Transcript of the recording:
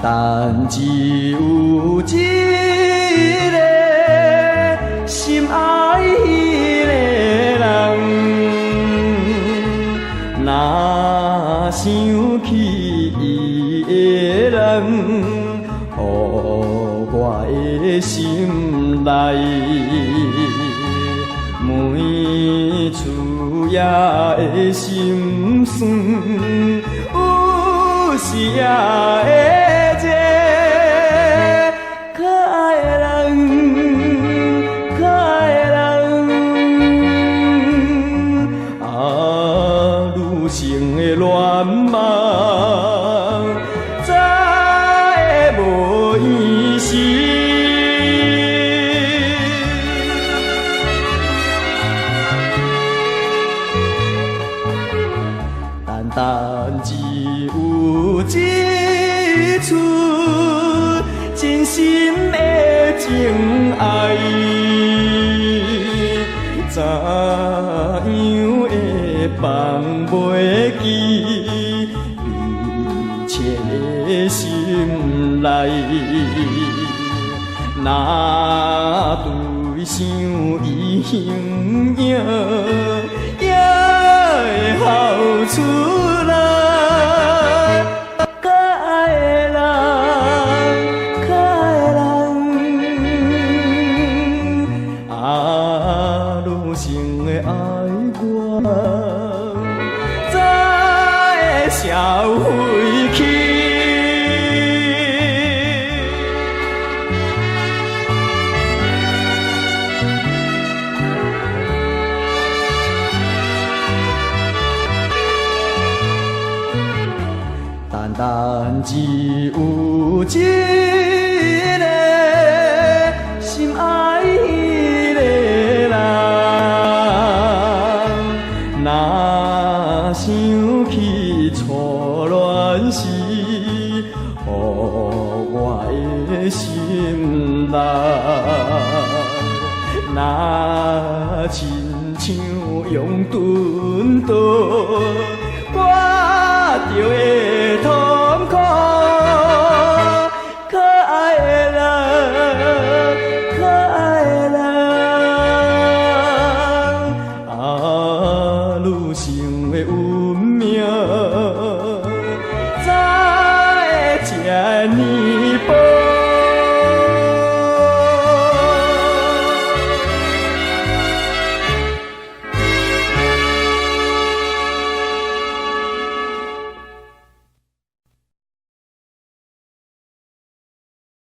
但只有一个心爱迄个人，若想起伊的人，予我的心内每次也会心酸，有时也会热。可爱的人，可爱的人，女性的恋梦，再无意思。但只有一出真心的情爱，怎样会放袂记？伊切的心内，若对想伊形影，也会哭出来。可爱的人，可爱的人，女性的爱我，才会消费去。但只有一个心爱迄个人，若想起初恋时，予我的心内，若亲像用盾刀，我就会土。